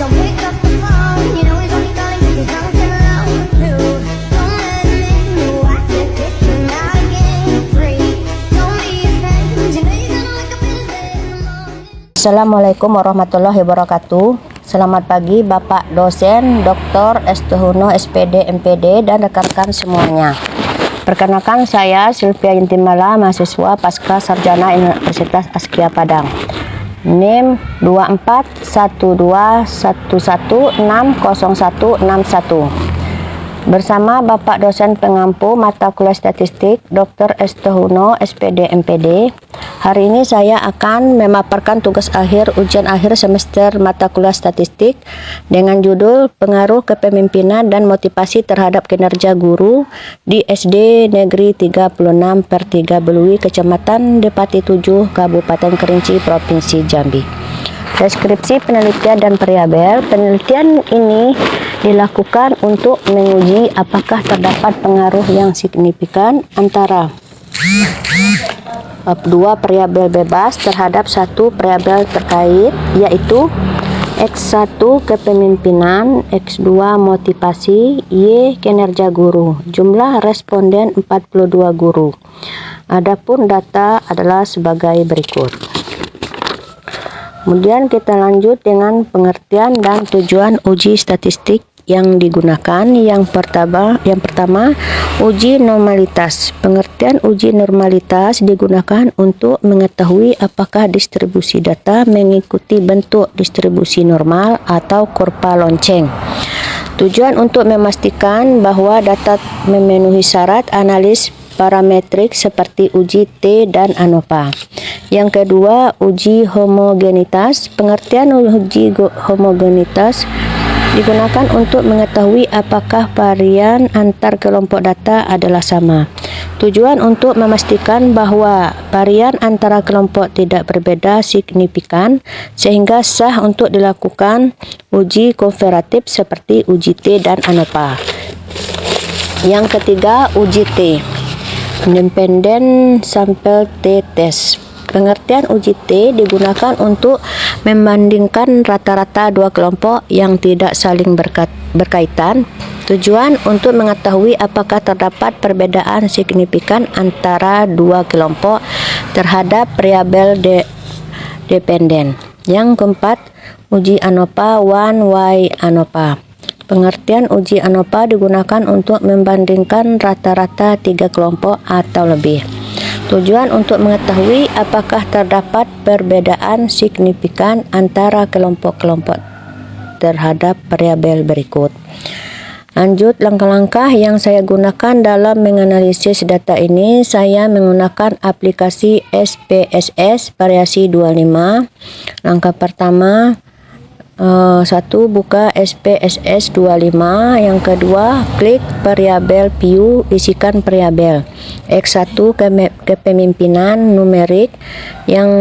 So pick up the phone, you know he's only calling 'cause he's something love to. Don't let him in, no, I can't get you out again free. Don't be afraid, you know you're gonna wake up in his bed in the morning. Assalamualaikum warahmatullahi wabarakatuh. Selamat pagi Bapak dosen, Dr. Estuhuno, SPD, MPD, dan rekan-rekan semuanya. Perkenalkan, saya Sylvia Intimala, mahasiswa Pasca Sarjana Universitas Askia Padang. NIM 241211600161. Bersama Bapak dosen pengampu mata kuliah statistik Dr. Estuhuno, SPD, MPD. Hari ini saya akan memaparkan tugas akhir ujian akhir semester mata kuliah statistik dengan judul Pengaruh Kepemimpinan dan Motivasi Terhadap Kinerja Guru di SD Negeri 36/3 Belui, Kecamatan Depati 7, Kabupaten Kerinci, Provinsi Jambi. Deskripsi penelitian dan variabel. Penelitian ini dilakukan untuk menguji apakah terdapat pengaruh yang signifikan antara dua variabel bebas terhadap satu variabel terkait, yaitu X1 kepemimpinan, X2 motivasi, Y kinerja guru. Jumlah responden 42 guru. Adapun data adalah sebagai berikut. Kemudian kita lanjut dengan pengertian dan tujuan uji statistik yang digunakan. Yang pertama, uji normalitas. Pengertian uji normalitas digunakan untuk mengetahui apakah distribusi data mengikuti bentuk distribusi normal atau kurva lonceng. Tujuan untuk memastikan bahwa data memenuhi syarat analis parametrik seperti uji T dan ANOVA. Yang kedua, uji homogenitas. Pengertian uji homogenitas digunakan untuk mengetahui apakah varian antar kelompok data adalah sama. Tujuan untuk memastikan bahwa varian antara kelompok tidak berbeda signifikan sehingga sah untuk dilakukan uji komparatif seperti uji T dan ANOVA. Yang ketiga, uji T. Independent Sample T-Test. Pengertian uji T digunakan untuk membandingkan rata-rata dua kelompok yang tidak saling berkaitan. Tujuan untuk mengetahui apakah terdapat perbedaan signifikan antara dua kelompok terhadap variabel dependen. Yang keempat, uji ANOVA one-way ANOVA. Pengertian uji ANOVA digunakan untuk membandingkan rata-rata tiga kelompok atau lebih. Tujuan untuk mengetahui apakah terdapat perbedaan signifikan antara kelompok-kelompok terhadap variabel berikut. Lanjut, langkah-langkah yang saya gunakan dalam menganalisis data ini. Saya menggunakan aplikasi SPSS variasi 25. Langkah pertama, 1. Buka SPSS 25. Yang kedua, klik variabel view, isikan variabel. X1 kepemimpinan numerik, yang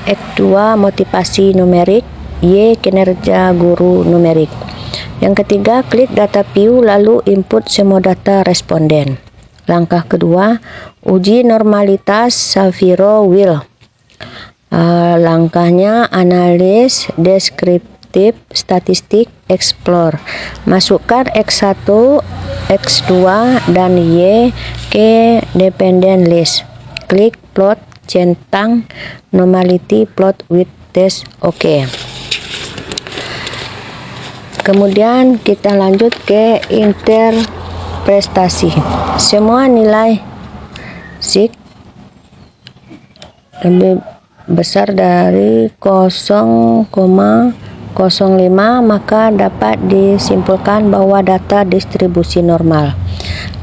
X2 motivasi numerik, Y kinerja guru numerik. Yang ketiga, klik data view lalu input semua data responden. Langkah kedua, uji normalitas Shapiro-Wilk. Langkahnya analis deskriptif statistik explore. Masukkan X1, X2, dan Y ke dependent list. Klik plot centang normality plot with test. Oke. Kemudian kita lanjut ke interpretasi. Semua nilai sig lebih besar dari 0,05, maka dapat disimpulkan bahwa data distribusi normal.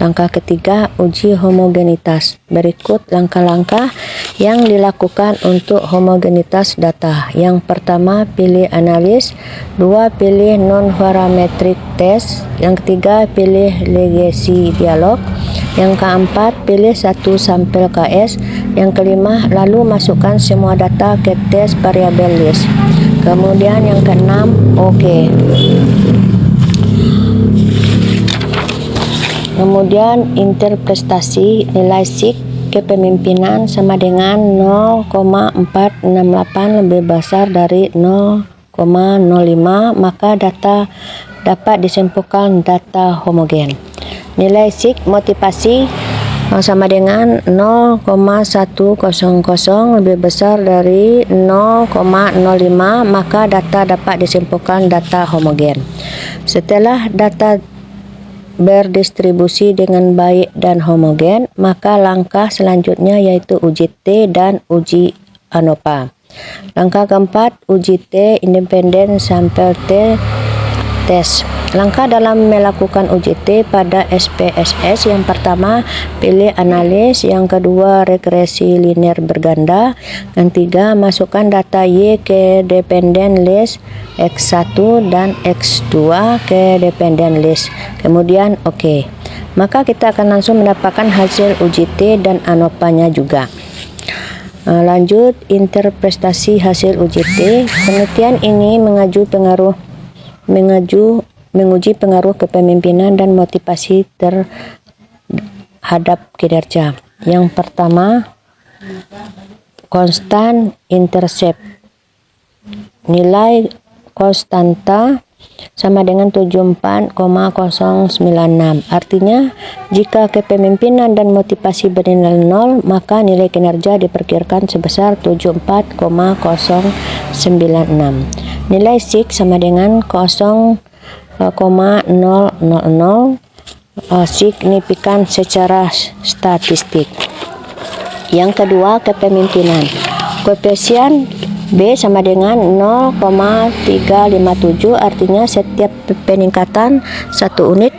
Langkah ketiga, uji homogenitas. Berikut langkah-langkah yang dilakukan untuk homogenitas data. Yang pertama, pilih analis. 2. Pilih non-parametric test. Yang ketiga, pilih legacy dialog. Yang keempat, pilih satu sampel KS. Yang kelima, lalu masukkan semua data ke tes variabel list. Kemudian yang keenam, oke. Kemudian interpretasi nilai sig kepemimpinan sama dengan 0,468 lebih besar dari 0,468. maka data dapat disimpulkan data homogen. Nilai SIG motivasi sama dengan 0,100 lebih besar dari 0,05, maka data dapat disimpulkan data homogen. Setelah data berdistribusi dengan baik dan homogen, maka langkah selanjutnya yaitu uji T dan uji ANOVA. Langkah keempat, uji T independen sampel T test. Langkah dalam melakukan uji T pada SPSS: yang pertama, pilih analis; yang kedua, regresi linear berganda; yang ketiga, masukkan data Y ke dependent list X1 dan X2 ke dependent list, kemudian OK. Maka kita akan langsung mendapatkan hasil uji T dan ANOVA-nya juga. Lanjut, interpretasi hasil uji T. Penelitian ini menguji pengaruh kepemimpinan dan motivasi terhadap kinerja. Yang pertama, konstan intercept. Nilai konstanta sama dengan 74,096. Artinya, jika kepemimpinan dan motivasi bernilai 0, maka nilai kinerja diperkirakan sebesar 74,096. Nilai SIG sama dengan 0,000, signifikan secara statistik. Yang kedua, kepemimpinan. Koefisien B sama dengan 0,357, artinya setiap peningkatan 1 unit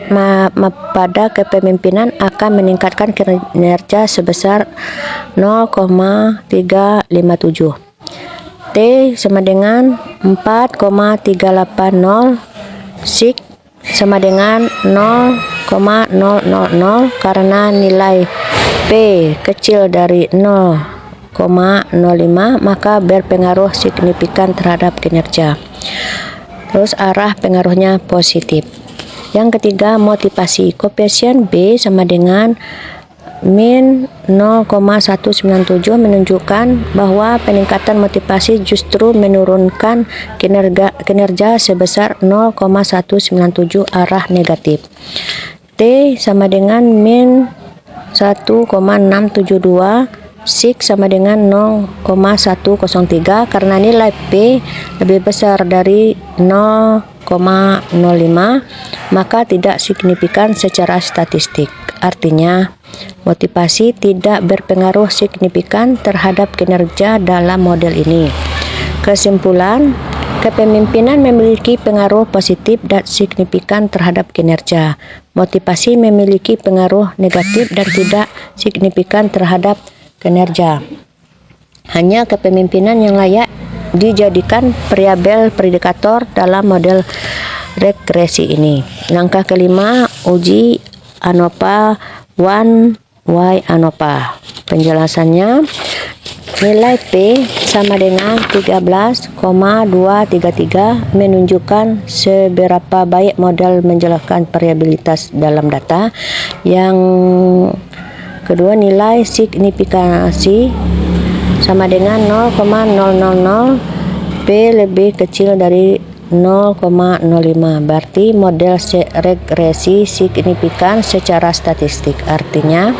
pada kepemimpinan akan meningkatkan kinerja sebesar 0,357. T sama dengan 4,380, SIG sama dengan 0,000, karena nilai P kecil dari 0,05, maka berpengaruh signifikan terhadap kinerja. Terus arah pengaruhnya positif. Yang ketiga, motivasi. Koefisien B sama dengan min 0,197 menunjukkan bahwa peningkatan motivasi justru menurunkan kinerja sebesar 0,197, arah negatif. T sama dengan min 1,672, SIG sama dengan 0,103, karena nilai P lebih besar dari 0,05, maka tidak signifikan secara statistik. Artinya, motivasi tidak berpengaruh signifikan terhadap kinerja dalam model ini. Kesimpulan, kepemimpinan memiliki pengaruh positif dan signifikan terhadap kinerja. Motivasi memiliki pengaruh negatif dan tidak signifikan terhadap kinerja. Hanya kepemimpinan yang layak dijadikan variabel predikator dalam model regresi ini. Langkah kelima, uji ANOVA 1Y ANOVA. Penjelasannya, nilai P sama dengan 13,233 menunjukkan seberapa baik model menjelaskan variabilitas dalam data. Yang kedua, nilai signifikansi sama dengan 0,000, P lebih kecil dari 0,05, berarti model regresi signifikan secara statistik. Artinya,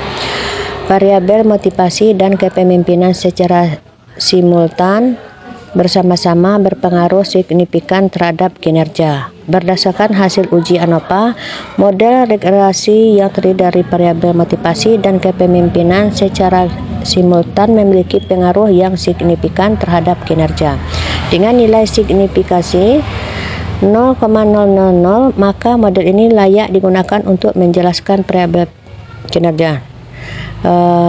variabel motivasi dan kepemimpinan secara simultan bersama-sama berpengaruh signifikan terhadap kinerja. Berdasarkan hasil uji ANOVA, model regresi yang terdiri dari variabel motivasi dan kepemimpinan secara simultan memiliki pengaruh yang signifikan terhadap kinerja. Dengan nilai signifikasi 0,000, maka model ini layak digunakan untuk menjelaskan variabel kinerja.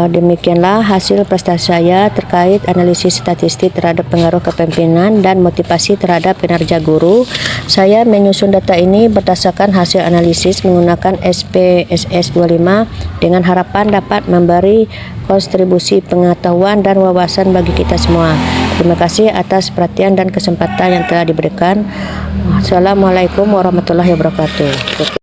Demikianlah hasil prestasi saya terkait analisis statistik terhadap pengaruh kepemimpinan dan motivasi terhadap kinerja guru. Saya menyusun data ini berdasarkan hasil analisis menggunakan SPSS 25 dengan harapan dapat memberi kontribusi pengetahuan dan wawasan bagi kita semua. Terima kasih atas perhatian dan kesempatan yang telah diberikan. Assalamualaikum warahmatullahi wabarakatuh.